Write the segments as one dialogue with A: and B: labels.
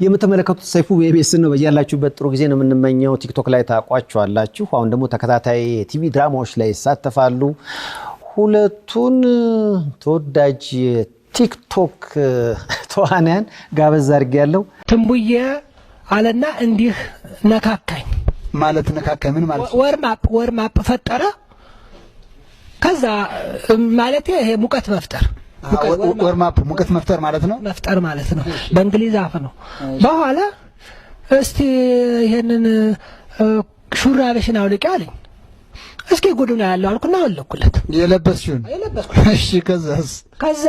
A: የምትመለከቱት ሰይፉ የቤስ ነው። በያላችሁበት ጥሩ ጊዜ ነው የምንመኘው። ቲክቶክ ላይ ታቋቸዋላችሁ። አሁን ደግሞ ተከታታይ ቲቪ ድራማዎች ላይ ይሳተፋሉ። ሁለቱን ተወዳጅ ቲክቶክ ተዋናያን ጋበዝ አድርጌያለሁ።
B: ትንቡዬ አለና እንዲህ ነካካኝ
C: ማለት ነካካኝ ምን ማለት
B: ወርማፕ ፈጠረ። ከዛ ማለት ይሄ ሙቀት መፍጠር
C: ወርማፕ ሙቀት መፍጠር ማለት ነው።
B: መፍጠር ማለት ነው በእንግሊዝ አፍ ነው። በኋላ እስቲ ይሄንን ሹራብሽን አውልቂ አለኝ። እስኪ ጉዱና ያለው አልኩና አወለኩለት።
C: የለበስሽውን እሺ። ከዛ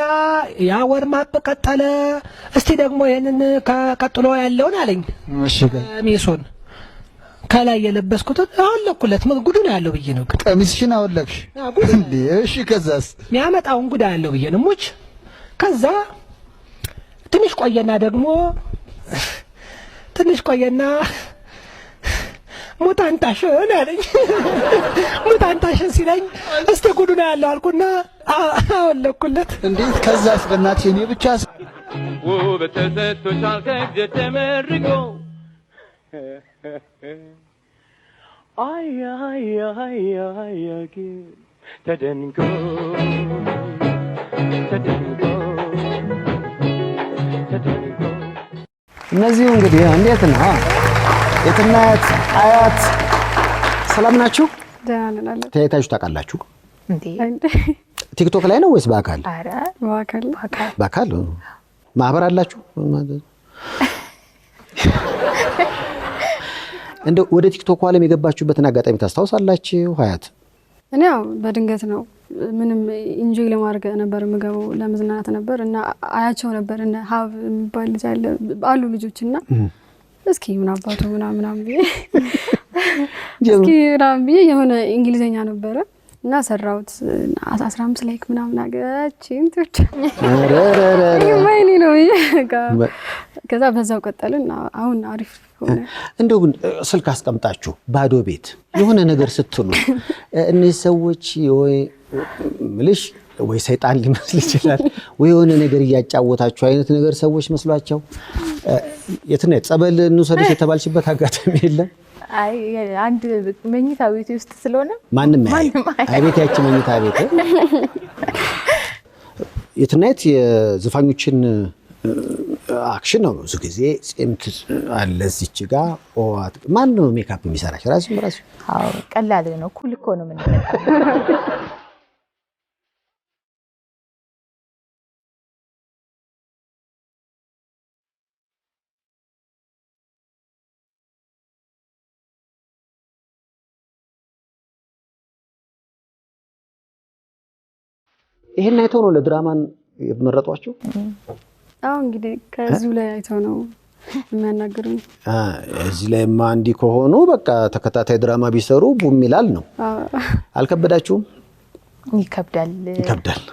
B: ያ ወርማፕ ቀጠለ። እስቲ ደግሞ ይሄንን ቀጥሎ ያለውን አለኝ።
C: እሺ
B: ቀሚሱን ከላይ የለበስኩትን አወለኩለት። ምን ጉዱና ያለው ብዬ ነው።
C: ቀሚስሽን አወለክሽ እንዴ? እሺ ከዛስ
B: የሚያመጣውን ጉዳ ያለው ብዬ ነው ሙች። ከዛ ትንሽ ቆየና ሙታንታሽን አለኝ። ሙታንታሽን ሲለኝ እስቲ ጉዱና ያለው አልኩና አወለኩለት።
C: እንዴት? ከዛስ በእናትሽ እኔ ብቻ
D: ውበት ተሰጥቶሻል ከእግዜር ተመርቆ አይ ተደንቆ
A: እነዚህ እንግዲህ እንዴት ነው የትናት አያት ሰላም ናችሁ?
E: ደህና ነን።
A: ተያይታችሁ ታውቃላችሁ?
E: እንዴ
A: ቲክቶክ ላይ ነው ወይስ በአካል?
E: አረ
A: በአካል ማህበር አላችሁ? እንደው ወደ ቲክቶክ ዓለም የገባችሁበትን አጋጣሚ ታስታውሳላችሁ? ሀያት
E: እኔ ያው በድንገት ነው። ምንም ኢንጆይ ለማድረግ ነበር የምገባው፣ ለመዝናናት ነበር እና አያቸው ነበር እና ሀብ የሚባል ልጅ አሉ ልጆችና እስኪ ምን አባቱ ምናምን ብዬ የሆነ እንግሊዘኛ ነበረ እና ሰራውት 15 ላይክ ምናምን አገራችን ትች ማይኔ ነው። ከዛ በዛው ቀጠልን። አሁን አሪፍ ሆነ።
A: እንደው ግን ስልክ አስቀምጣችሁ ባዶ ቤት የሆነ ነገር ስትሉ እነዚህ ሰዎች ወይ ሰይጣን ሊመስል ይችላል ወይ የሆነ ነገር እያጫወታችሁ አይነት ነገር ሰዎች መስሏቸው የትነ ጸበል እንውሰድሽ የተባልሽበት አጋጣሚ የለም?
F: አይ አንድ መኝታ ቤት ውስጥ ስለሆነ
A: ማንም አይቤት ያቺ መኝታ ቤት የትናየት የዘፋኞችን አክሽን ነው ብዙ ጊዜ ጺምት አለ እዚች ጋር ኦዋት ማን ነው ሜካፕ የሚሰራሽ? ራሱ
F: አዎ ቀላል ነው። ኩል እኮ ነው ምን
A: ይሄን አይተው ነው ለድራማን የመረጧቸው?
E: አዎ እንግዲህ ከዚሁ ላይ አይተው ነው የሚያናግሩኝ።
A: እዚህ ላይማ እንዲህ ከሆኑ በቃ ተከታታይ ድራማ ቢሰሩ ቡም ይላል ነው። አልከበዳችሁም?
F: ይከብዳል።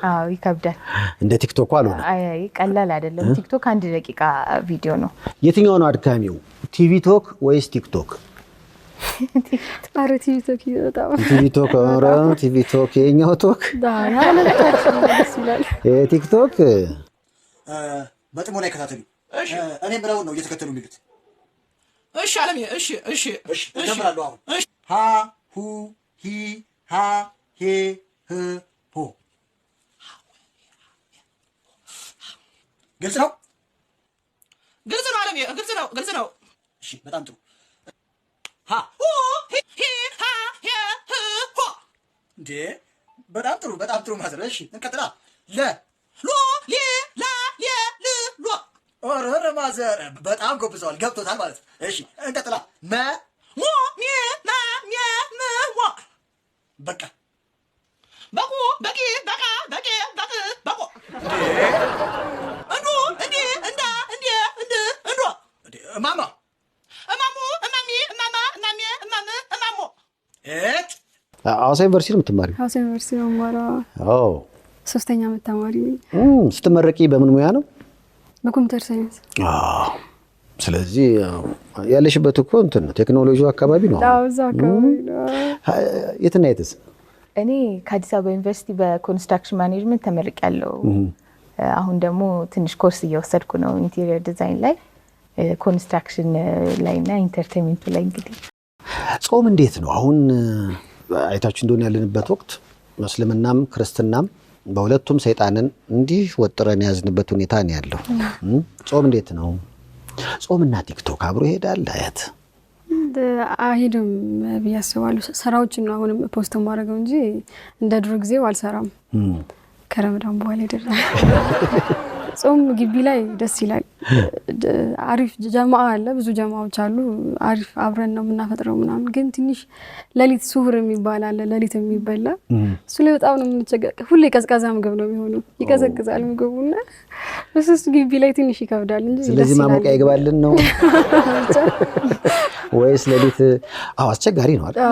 F: አዎ ይከብዳል።
A: እንደ ቲክቶክ አልሆነ።
F: አይ ቀላል አይደለም። ቲክቶክ 1 ደቂቃ ቪዲዮ ነው።
A: የትኛው ነው አድካሚው? ቲቪ ቶክ ወይስ ቲክቶክ?
E: አረ ቲክቶክ ይወጣው።
A: ቲክቶክ የኛው ቶክ ቲክቶክ
G: በጥሞና ይከታተሉ። እኔ ብለው ነው እየተከተሉ የሚሉት።
B: እሺ አለም እሺ
G: እጀምራለሁ አሁን። ሀ ሁ ሂ ሃ ሄ ህ ሆ። ግልጽ ነው አለም ግልጽ ነው። እሺ በጣም ጥሩ። ሀ ሁ ሂ ሃ ሄ ህ ሆ። እንዴ በጣም ጥሩ ማዘር። እሺ እንቀጥላ። ለ ሎ ሊ ላ የ ል ሎ። ኦረ ማዘር በጣም ጎብዘዋል፣ ገብቶታል ማለት ነው። እሺ እንቀጥላ። መ ሞ ሚ ና ሚ ም ሞ። በቃ በቁ በቂ በቃ በቂ በቅ በቁ። እንዱ እንዲ እንዳ እንዲ እንድ እንዱ ማማ እማሙ እማሚ እማማ እናሚ እማም እማሙ።
A: ሐዋሳ ዩኒቨርሲቲ ነው የምትማሪው?
E: ሐዋሳ ዩኒቨርሲቲ ነው የምማረው።
A: አዎ
E: 3ኛ ዓመት ተማሪ ነኝ።
A: ስትመረቂ በምን ሙያ ነው?
E: በኮምፒውተር ሳይንስ።
A: አዎ ስለዚህ ያለሽበት እኮ እንትን ነው ቴክኖሎጂው አካባቢ ነው።
E: አዎ እዛ አካባቢ ነው።
A: የትና የትስ?
F: እኔ ከአዲስ አበባ ዩኒቨርሲቲ በኮንስትራክሽን ማኔጅመንት ተመርቄያለሁ። አሁን ደግሞ ትንሽ ኮርስ እየወሰድኩ ነው ኢንቴሪየር ዲዛይን ላይ። ኮንስትራክሽን ላይና ኢንተርቴይንመንቱ ላይ እንግዲህ
A: ጾም እንዴት ነው አሁን አይታችሁ እንደሆነ ያለንበት ወቅት ሙስሊምናም ክርስትናም በሁለቱም ሰይጣንን እንዲህ ወጥረን ያዝንበት ሁኔታ ነው ያለው ጾም እንዴት ነው ጾምና ቲክቶክ አብሮ ይሄዳል አያት
E: አይሄድም ቢያስባሉ ስራዎችን ነው አሁንም ፖስት ማድረገው እንጂ እንደ ድሮ ጊዜው አልሰራም ከረመዳን በኋላ ይደርሳል ጾም ግቢ ላይ ደስ ይላል አሪፍ ጀማዓ አለ ብዙ ጀማዓዎች አሉ አሪፍ አብረን ነው የምናፈጥረው ምናምን ግን ትንሽ ለሊት ሱህር የሚባል አለ ለሊት የሚበላ እሱ ላይ በጣም ነው የምንቸገር ሁሌ ቀዝቃዛ ምግብ ነው የሚሆነው ይቀዘቅዛል ምግቡና እሱስ ግቢ ላይ ትንሽ ይከብዳል እንጂ
A: ስለዚህ ማሞቂያ ይገባልን ነው ወይስ ለሊት አስቸጋሪ ነው አይደል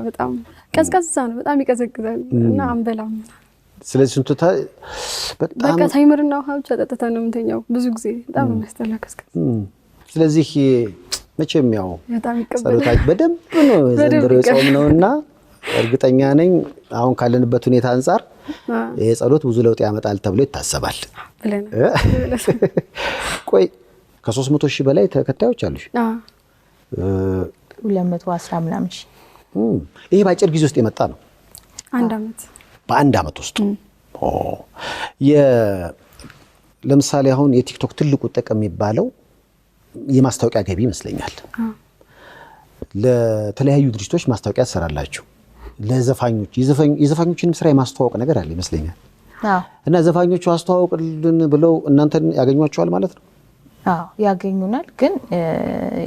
E: በጣም ቀዝቃዛ ነው በጣም ይቀዘቅዛል እና አንበላም
A: ስለዚህ ስንቱታ
E: በቃ ታይመርና ውሃ ብቻ ጠጥተን ነው የምንተኛው ብዙ ጊዜ በጣም የሚያስጠላ ቀዝቃዛ
A: ስለዚህ መቼም ያው
E: በጣም ይቀበላል
A: ጸሎታች በደንብ ነው ዘንድሮ ጾም ነውና እርግጠኛ ነኝ አሁን ካለንበት ሁኔታ አንፃር የጸሎት ብዙ ለውጥ ያመጣል ተብሎ ይታሰባል
E: ብለን
A: ቆይ ከ300,000 በላይ ተከታዮች አሉሽ
F: 210 ምናምን ሺህ
A: ይሄ ባጭር ጊዜ ውስጥ የመጣ ነው
E: አንድ አመት
A: በአንድ አመት ውስጥ ለምሳሌ አሁን የቲክቶክ ትልቁ ጥቅም የሚባለው የማስታወቂያ ገቢ ይመስለኛል ለተለያዩ ድርጅቶች ማስታወቂያ ተሰራላችሁ ለዘፋኞች የዘፋኞችን ስራ የማስተዋወቅ ነገር አለ ይመስለኛል እና ዘፋኞቹ አስተዋውቅልን ብለው እናንተን ያገኟቸዋል ማለት ነው
F: ያገኙናል ግን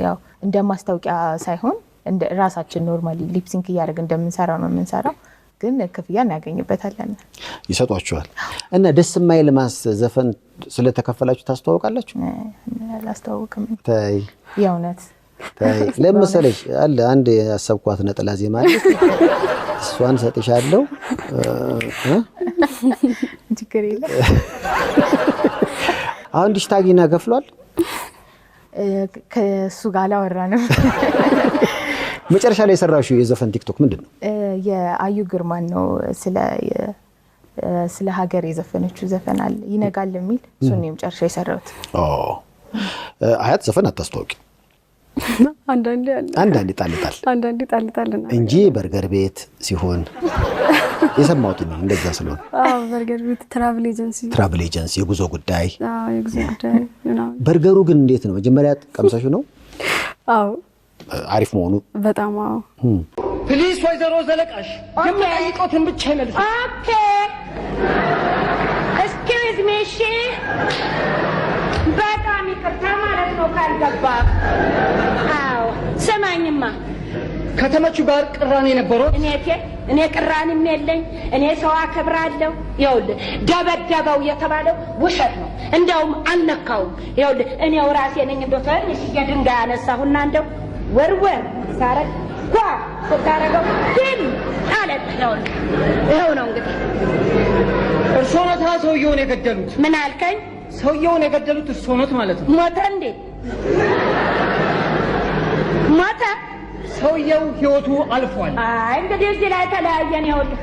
F: ያው እንደ ማስታወቂያ ሳይሆን እንደ ራሳችን ኖርማሊ ሊፕሲንክ እያደረግን እንደምንሰራው ነው የምንሰራው ግን ክፍያ እናገኝበታለን
A: ይሰጧቸዋል እና ደስ የማይል ዘፈን ስለተከፈላችሁ ታስተዋውቃላችሁ
F: አላስተዋውቅም
A: ታይ
F: የእውነት
A: ታይ ለምሳሌሽ አለ አንድ ያሰብኳት ነጠላ ዜማ አለ እሷን ሰጥሻለሁ
F: ችግር የለም
A: አሁን ዲጂታጊና ገፍሏል
F: ከሱ ጋር አላወራንም
A: መጨረሻ ላይ የሰራሽው የዘፈን ቲክቶክ ምንድነው
F: የአዩ ግርማን ነው ስለ ሀገር የዘፈነችው ዘፈን አለ ይነጋል የሚል እሱን ነው መጨረሻ የሰራሁት
A: አያት ዘፈን አታስተዋውቂ አንዳንዴ ጣልጣል እንጂ በርገር ቤት ሲሆን የሰማሁት ነው እንደዛ ስለሆነ
E: በርገር ቤት ትራቭል ኤጀንሲ
A: የጉዞ ጉዳይ በርገሩ ግን እንዴት ነው መጀመሪያ ቀምሰሽው ነው አሪፍ መሆኑ
E: በጣም
B: ፕሊስ ወይዘሮ ዘለቃሽ የማይቆትን ብቻ ይመልስ
H: ኦኬ ኤክስኪውዝ ሚ እሺ በጣም ይቅርታ ማለት ነው ካልገባ አዎ ስማኝማ
B: ከተመቹ ጋር ቅራኔ ነበረው
H: እኔ ቅራኔም የለኝ እኔ ሰው አከብራለሁ ይኸውልህ ደበደበው የተባለው ውሸት ነው እንደውም አልነካውም ይኸውልህ እኔው ራሴ ነኝ እንደው ትንሽ የድንጋይ አነሳሁና እንደው ወርወር ሳረግ ጓ ስታረገው ግን አለት ነው ይኸው ነው እንግዲህ
B: እርስዎ ነታ ሰውየውን የገደሉት
H: ምን አልከኝ
B: ሰውየውን የገደሉት እርስዎ ነት ማለት ነው
H: ሞተ እንዴ ሞተ
B: ሰውየው ህይወቱ አልፏል
H: አይ እንግዲህ እዚህ ላይ ተለያየን ይኸውልህ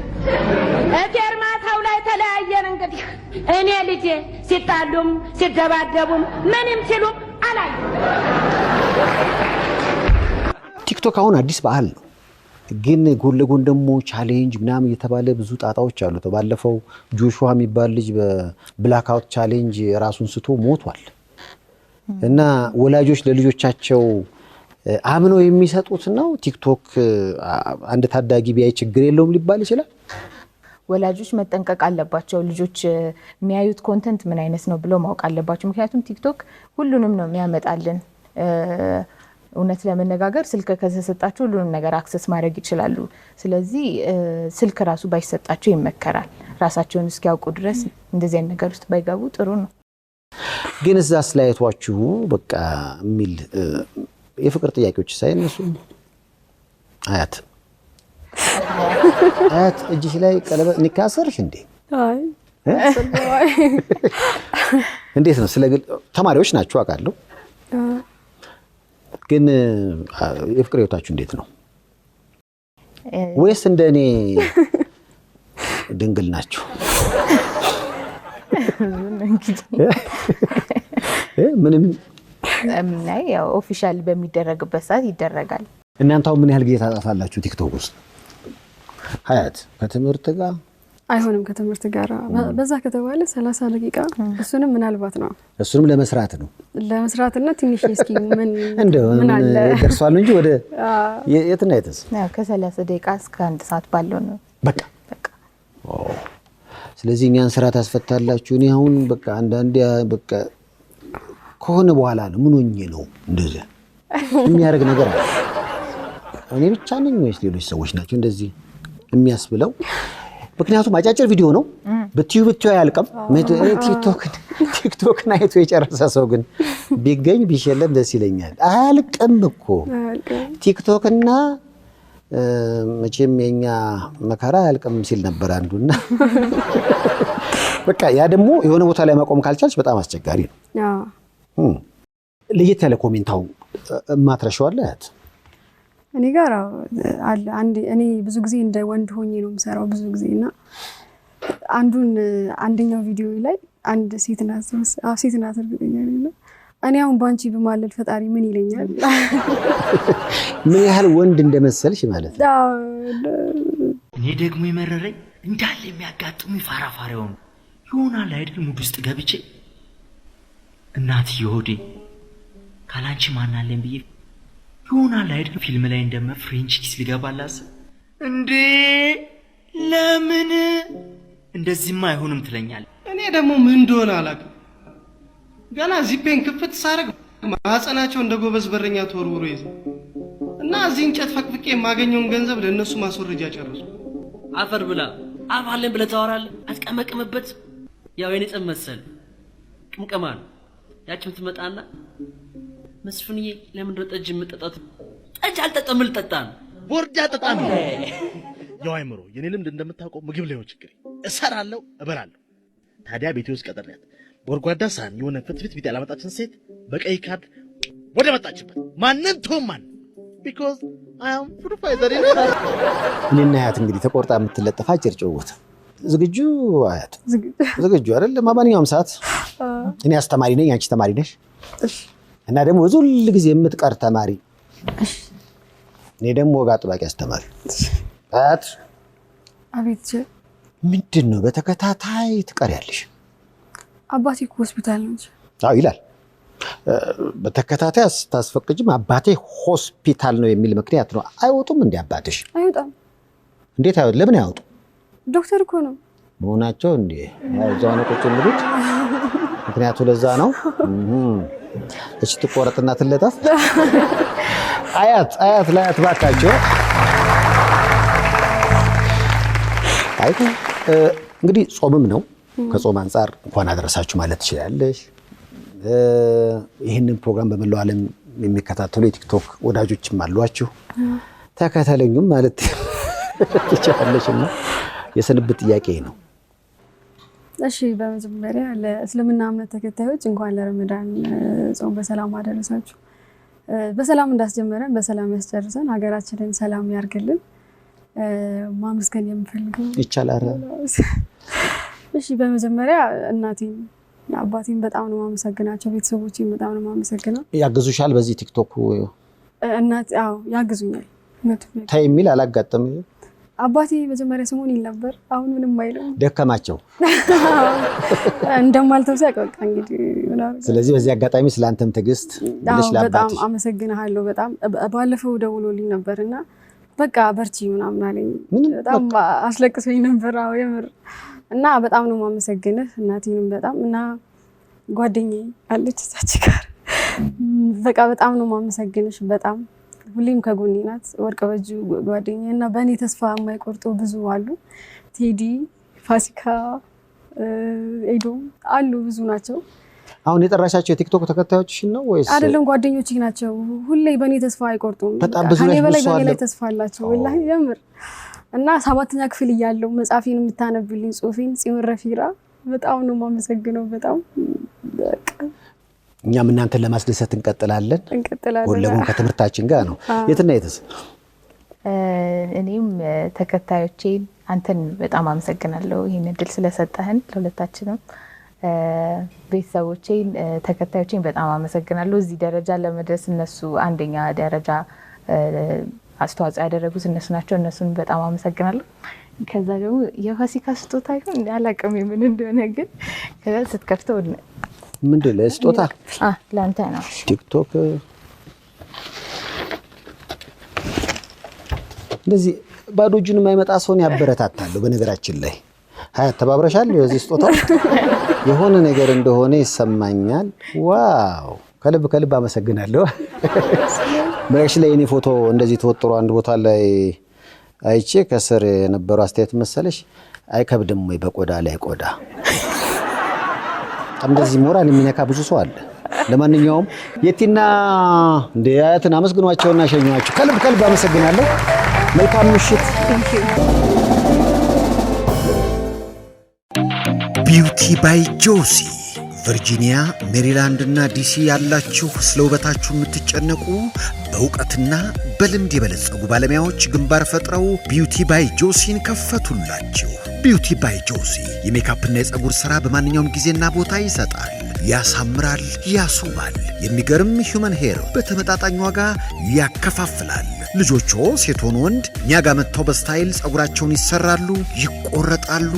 H: እቴርማታው ላይ ተለያየን እንግዲህ እኔ ልጄ ሲጣሉም ሲደባደቡም ምንም ሲሉም አላይ
A: ቲክቶክ አሁን አዲስ ባህል ነው ግን ጎን ለጎን ደግሞ ቻሌንጅ ምናምን እየተባለ ብዙ ጣጣዎች አሉ ተባለፈው ጆሹዋ የሚባል ልጅ በብላክአውት ቻሌንጅ ራሱን ስቶ ሞቷል እና ወላጆች ለልጆቻቸው አምነው የሚሰጡት ነው ቲክቶክ አንድ ታዳጊ ቢያይ ችግር የለውም ሊባል ይችላል
F: ወላጆች መጠንቀቅ አለባቸው ልጆች የሚያዩት ኮንተንት ምን አይነት ነው ብሎ ማወቅ አለባቸው ምክንያቱም ቲክቶክ ሁሉንም ነው የሚያመጣልን እውነት ለመነጋገር ስልክ ከተሰጣቸው ሁሉንም ነገር አክሰስ ማድረግ ይችላሉ ስለዚህ ስልክ ራሱ ባይሰጣቸው ይመከራል ራሳቸውን እስኪያውቁ ድረስ እንደዚህ አይነት ነገር ውስጥ ባይገቡ ጥሩ ነው
A: ግን እዛ ስላይቷችሁ በቃ የሚል የፍቅር ጥያቄዎች ሳይነሱ አያት እጅሽ ላይ ቀለበት ንካሰርሽ እንዴ
E: አይ
A: እንዴት ነው ስለ ተማሪዎች ናችሁ አውቃለሁ ግን የፍቅር ህይወታችሁ እንዴት ነው ወይስ እንደኔ ድንግል ናችሁ ምንም
F: አይ ያው ኦፊሻል በሚደረግበት ሰዓት ይደረጋል።
A: እናንተ አሁን ምን ያህል ጊዜ ታጣፋላችሁ ቲክቶክ ውስጥ? ሀያት ከትምህርት ጋር
E: አይሆንም። ከትምህርት ጋር በዛ ከተባለ 30 ደቂቃ እሱንም ምናልባት ነው።
A: እሱንም ለመስራት ነው
E: ለመስራትና ትንሽ እስኪ
A: ምን አለ ደርሷል እንጂ ወደ የትና የትስ
F: ከ30 ደቂቃ እስከ 1 ሰዓት ባለው ነው
A: በቃ። ስለዚህ እኛን ስራ ታስፈታላችሁ። እኔ አሁን በቃ አንዳንዴ በቃ ከሆነ በኋላ ነው ምን ሆኜ ነው እንደዚህ የሚያደርግ ነገር አለ። እኔ ብቻ ነኝ ወይስ ሌሎች ሰዎች ናቸው እንደዚህ የሚያስብለው? ምክንያቱም አጫጭር ቪዲዮ ነው ብትዩ አያልቅም። ቲክቶክን አይቶ የጨረሰ ሰው ግን ቢገኝ ቢሸለም ደስ ይለኛል። አያልቅም እኮ ቲክቶክና መቼም የኛ መከራ አያልቅም ሲል ነበር አንዱና በቃ ያ ደግሞ የሆነ ቦታ ላይ ማቆም ካልቻልሽ በጣም አስቸጋሪ ነው። ለየት ያለ ኮሜንታው ማትረሻዋለህ?
E: እኔ ጋር አለ እኔ ብዙ ጊዜ እንደ ወንድ ሆኜ ነው የምሰራው ብዙ ጊዜ እና አንደኛው ቪዲዮ ላይ አንድ ሴት ናት እርግጠኛ ነኝ እኔ አሁን ባንቺ በማለል ፈጣሪ ምን ይለኛል?
A: ምን ያህል ወንድ እንደመሰልሽ ማለት ነው።
I: እኔ ደግሞ የመረረኝ እንዳለ የሚያጋጥሙ ፋራፋሪው ነው ይሆናል አይደል? ሙድ ውስጥ ገብቼ እናትዬ ሆዴ ካላንቺ ማን አለኝ ብዬ ይሆናል አይደል? ፊልም ላይ እንደማ ፍሬንች ኪስ ሊገባላስ እንዴ ለምን እንደዚህማ አይሆንም ትለኛል።
J: እኔ ደግሞ ምን እንደሆነ አላውቅም። ገና ዚፔን ክፍት ሳረግ ማህፀናቸው እንደ ጎበዝ በረኛ ተወርውሮ ይዘ እና እዚህ እንጨት ፈቅፍቄ የማገኘውን ገንዘብ ለእነሱ ማስወረጃ ጨረሱ።
I: አፈር ብላ አባለን ብለህ ታወራለህ። አትቀመቅምበት። ያው የኔ ጽም መሰል ቅምቀማ ነው። ያችም ትመጣና መስፍንዬ ለምን ጠጅ የምጠጣት? ጠጅ አልጠጣም ልጠጣ ነው።
K: ቦርጃ ጠጣ ነው። ያው አይምሮ የኔ ልምድ እንደምታውቀው ምግብ ላይ ነው ችግሬ። እሰራለሁ እበላለሁ። ታዲያ ቤቴ ውስጥ ቀጠርያት ጎርጓዳ ሳህን የሆነ ፍትፍት ቢት ያላመጣችን ሴት በቀይ ካርድ ወደ መጣችበት ማንን ተውማን because I am food fighter
A: እኔና አያት እንግዲህ ተቆርጣ የምትለጠፋ አጭር ጭውውት ዝግጁ? አያት ዝግጁ አይደል? ማንኛውም ሰዓት እኔ አስተማሪ ነኝ፣ አንቺ ተማሪ ነሽ። እና ደግሞ ብዙ ጊዜ የምትቀር ተማሪ፣ እኔ ደግሞ ወግ አጥባቂ አስተማሪ። አያት
E: አቤት።
A: ምንድን ነው በተከታታይ ትቀሪያለሽ?
E: አባቴ ሆስፒታል ነው።
A: አዎ ይላል። በተከታታይ ስታስፈቅጂም አባቴ ሆስፒታል ነው የሚል ምክንያት ነው። አይወጡም እንዴ አባትሽ?
E: አይወጣም።
A: እንዴት አይወጥ? ለምን አይወጡ?
E: ዶክተር እኮ ነው
A: መሆናቸው እንዴ? ያው ነው ቁጭ የሚሉት። ምክንያቱ ለዛ ነው። እሺ ትቆረጥና ትለጠፍ። አያት ለአያት ባካቸው። አይቶ እንግዲህ ጾምም ነው። ከጾም አንፃር እንኳን አደረሳችሁ ማለት ትችላለሽ። ይህንን ፕሮግራም በመላው ዓለም የሚከታተሉ የቲክቶክ ወዳጆችም አሏችሁ፣ ተከተለኙም ማለት ትችላለሽና የስንብት ጥያቄ ነው።
E: እሺ በመጀመሪያ ለእስልምና እምነት ተከታዮች እንኳን ለረመዳን ጾም በሰላም አደረሳችሁ። በሰላም እንዳስጀመረን በሰላም ያስጨርሰን፣ ሀገራችንን ሰላም ያርግልን። ማመስገን የምፈልገው
A: ይቻላል።
E: እሺ በመጀመሪያ እናቴን አባቴን በጣም ነው ማመሰግናቸው፣ ቤተሰቦቼን በጣም ነው ማመሰግናቸው።
A: ያግዙሻል በዚህ ቲክቶክ?
E: እናቴ አዎ ያግዙኛል።
A: ታይ የሚል አላጋጠመኝ?
E: አባቴ መጀመሪያ ስሙን ይል ነበር፣ አሁን ምንም አይልም።
A: ደከማቸው
E: እንደማልተው ሲያቀቃ እንግዲህ።
A: ስለዚህ በዚህ አጋጣሚ ስላንተም ትዕግስት ብለሽ ለአባትሽ
E: በጣም አመሰግናለሁ። በጣም ባለፈው ደውሎልኝ ነበርና በቃ በርቺ ምናምን አለኝ። በጣም አስለቅሶኝ ነበር። አዎ የምር እና በጣም ነው ማመሰግንህ እናቴንም በጣም እና ጓደኛዬ አለች እዛች ጋር በቃ በጣም ነው ማመሰግንሽ። በጣም ሁሌም ከጎኔ ናት። ወርቅ በእጁ ጓደኛዬ እና በእኔ ተስፋ የማይቆርጡ ብዙ አሉ። ቴዲ፣ ፋሲካ፣ ኤዶም አሉ፣ ብዙ ናቸው።
A: አሁን የጠራሻቸው የቲክቶክ ተከታዮችሽ ነው ወይስ
E: አይደለም? ጓደኞቼ ናቸው። ሁሌ በእኔ ተስፋ አይቆርጡም።
A: በጣም ብዙ
E: ከኔ በላይ በእኔ ላይ ተስፋ አላቸው ወላሂ የምር። እና 7ኛ ክፍል እያለሁ መጽሐፌን የምታነብልኝ ጽሁፌን ጽዮን ረፊራ በጣም ነው የማመሰግነው። በጣም በቃ
A: እኛም እናንተን ለማስደሰት እንቀጥላለን። ጎን ለጎን ከትምህርታችን ጋር ነው። የትና የትስ
F: እኔም ተከታዮቼን አንተን በጣም አመሰግናለሁ ይሄን እድል ስለሰጠህን ለሁለታችንም። ቤተሰቦቼን ተከታዮቼን በጣም አመሰግናለሁ። እዚህ ደረጃ ለመድረስ እነሱ አንደኛ ደረጃ አስተዋጽኦ ያደረጉት እነሱ ናቸው። እነሱን በጣም አመሰግናለሁ። ከዛ ደግሞ የፋሲካ ስጦታ ይሁን አላውቅም ምን እንደሆነ ግን ከዛ ስትከፍተው
A: ምንድን ነው ስጦታ?
F: ለአንተ ነው።
A: ቲክቶክ እንደዚህ ባዶ እጁን የማይመጣ ሰውን ያበረታታለሁ። በነገራችን ላይ ተባብረሻል። የዚህ ስጦታ የሆነ ነገር እንደሆነ ይሰማኛል። ዋው ከልብ አመሰግናለሁ። በእሺ ላይ እኔ ፎቶ እንደዚህ ተወጥሮ አንድ ቦታ ላይ አይቼ ከስር የነበረው አስተያየት መሰለሽ አይከብድም ወይ በቆዳ ላይ ቆዳ። እንደዚህ ሞራል የሚነካ ብዙ ሰው አለ። ለማንኛውም የቲና እንደ አያትን አመስግኗቸውና ሸኟቸው። ከልብ አመሰግናለሁ። መልካም ምሽት።
L: ቢዩቲ ባይ ጆሲ ቨርጂኒያ፣ ሜሪላንድ እና ዲሲ ያላችሁ ስለ ውበታችሁ የምትጨነቁ በእውቀትና በልምድ የበለጸጉ ባለሙያዎች ግንባር ፈጥረው ቢዩቲ ባይ ጆሲን ከፈቱላችሁ። ቢዩቲ ባይ ጆሲ የሜካፕና የፀጉር ሥራ በማንኛውም ጊዜና ቦታ ይሰጣል፣ ያሳምራል፣ ያስውባል። የሚገርም ሂውመን ሄር በተመጣጣኝ ዋጋ ያከፋፍላል። ልጆቹ ሴት ሆኑ ወንድ እኛ ጋር መጥተው በስታይል ፀጉራቸውን ይሰራሉ፣ ይቆረጣሉ፣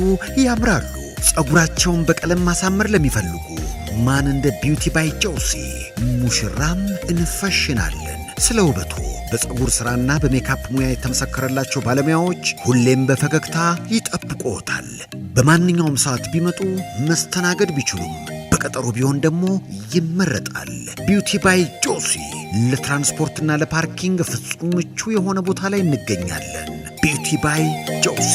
L: ያምራሉ። ፀጉራቸውን በቀለም ማሳመር ለሚፈልጉ ማን እንደ ቢዩቲ ባይ ጆሲ። ሙሽራም እንፈሽናለን። ስለ ውበቱ በፀጉር ሥራና በሜካፕ ሙያ የተመሰከረላቸው ባለሙያዎች ሁሌም በፈገግታ ይጠብቅዎታል። በማንኛውም ሰዓት ቢመጡ መስተናገድ ቢችሉም በቀጠሮ ቢሆን ደግሞ ይመረጣል። ቢዩቲ ባይ ጆሲ ለትራንስፖርትና ለፓርኪንግ ፍጹም ምቹ የሆነ ቦታ ላይ እንገኛለን። ቢዩቲ ባይ ጆሲ